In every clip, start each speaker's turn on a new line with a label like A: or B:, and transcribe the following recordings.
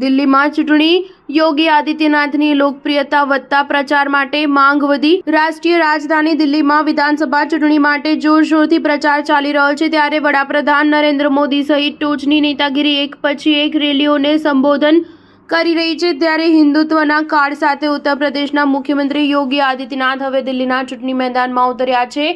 A: દિલ્હીમાં ચૂંટણી યોગી આદિત્યનાથની લોકપ્રિયતા વધતા પ્રચાર માટે માંગ વધી। રાષ્ટ્રીય રાજધાની દિલ્હીમાં વિધાનસભા ચૂંટણી માટે જોરશોરથી પ્રચાર ચાલી રહ્યો છે, ત્યારે વડાપ્રધાન નરેન્દ્ર મોદી સહિત ટોચની નેતાગીરી એક પછી એક રેલીઓને સંબોધન કરી રહી છે। ત્યારે હિન્દુત્વના કાર્ડ સાથે ઉત્તર પ્રદેશના મુખ્યમંત્રી યોગી આદિત્યનાથ હવે દિલ્હીના ચૂંટણી મેદાનમાં ઉતર્યા છે।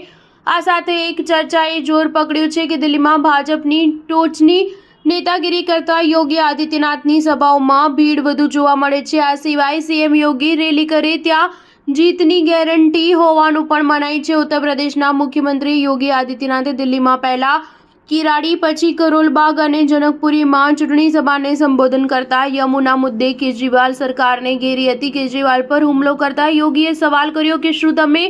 A: આ સાથે એક ચર્ચાએ જોર પકડ્યું છે કે દિલ્હીમાં ભાજપની ટોચની નેતાગીરી કરતા યોગી આદિત્યનાથની સભાઓમાં ભીડ વધુ જોવા મળે છે। આ સિવાય સીએમ યોગી રેલી કરે ત્યાં જીતની ગેરંટી હોવાનું પણ મનાય છે। ઉત્તર પ્રદેશના મુખ્યમંત્રી યોગી આદિત્યનાથે દિલ્હીમાં પહેલા કિરાડી પછી કરોલબાગ અને જનકપુરીમાં ચૂંટણી સભાને સંબોધન કરતા યમુના મુદ્દે કેજરીવાલ સરકારને ઘેરી હતી। કેજરીવાલ પર હુમલો કરતા યોગીએ સવાલ કર્યો કે શું તમે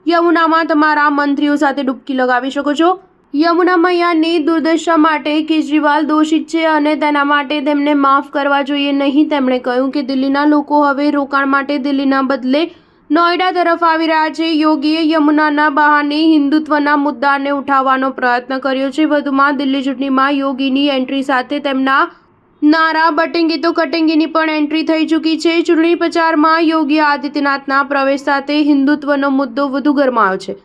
A: યમુનામાં તમારા મંત્રીઓ સાથે ડૂબકી લગાવી શકો છો? યમુના મૈયાની દુર્દશા માટે કેજરીવાલ દોષિત છે અને તેના માટે તેમને માફ કરવા જોઈએ નહીં। તેમણે કહ્યું કે દિલ્હીના લોકો હવે રોકાણ માટે દિલ્હીના બદલે નોઈડા તરફ આવી રહ્યા છે। યોગીએ યમુનાના બહાને હિન્દુત્વના મુદ્દાને ઉઠાવવાનો પ્રયત્ન કર્યો છે। વધુમાં દિલ્હી ચૂંટણીમાં યોગીની એન્ટ્રી સાથે તેમના નારા બટેંગે તો કટેંગેની પણ એન્ટ્રી થઈ ચૂકી છે। ચૂંટણી પ્રચારમાં યોગી આદિત્યનાથના પ્રવેશ સાથે હિન્દુત્વનો મુદ્દો વધુ ગરમાયો છે।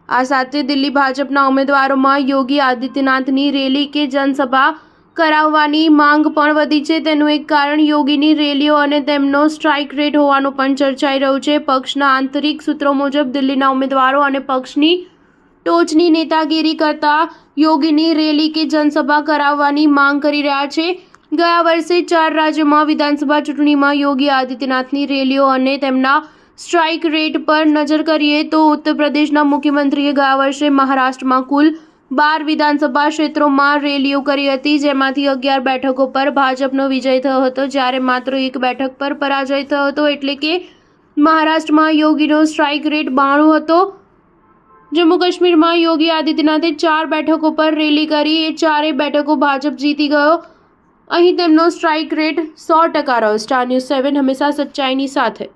A: આ સાથે દિલ્હી ભાજપના ઉમેદવારોમાં યોગી આદિત્યનાથની રેલી કે જનસભા કરાવવાની માંગ પણ વધી છે। તેનું એક કારણ યોગીની રેલીઓ અને તેમનો સ્ટ્રાઇક રેટ હોવાનું પણ ચર્ચાઈ રહ્યું છે। પક્ષના આંતરિક સૂત્રો મુજબ દિલ્હીના ઉમેદવારો અને પક્ષની ટોચની નેતાગીરી કરતા યોગીની રેલી કે જનસભા કરાવવાની માંગ કરી રહ્યા છે। ગયા વર્ષે 4 રાજ્યોમાં વિધાનસભા ચૂંટણીમાં યોગી આદિત્યનાથની રેલીઓ અને તેમના સ્ટ્રાઇક રેટ પર નજર કરીએ તો ઉત્તર પ્રદેશના મુખ્યમંત્રીએ ગયા વર્ષે મહારાષ્ટ્રમાં કુલ 12 વિધાનસભા ક્ષેત્રોમાં રેલીઓ કરી હતી, જેમાંથી 11 બેઠકો પર ભાજપનો વિજય થયો હતો, જ્યારે માત્ર 1 બેઠક પર પરાજય થયો હતો। એટલે કે મહારાષ્ટ્રમાં યોગીનો સ્ટ્રાઇક રેટ 92 હતો। જમ્મુ કાશ્મીરમાં યોગી આદિત્યનાથે 4 બેઠકો પર રેલી કરી, એ 4 બેઠકો ભાજપ જીતી ગયો। અહીં તેમનો સ્ટ્રાઇક રેટ 100% રહ્યો। સ્ટાર ન્યૂઝ 7 હંમેશા સચ્ચાઈની સાથે।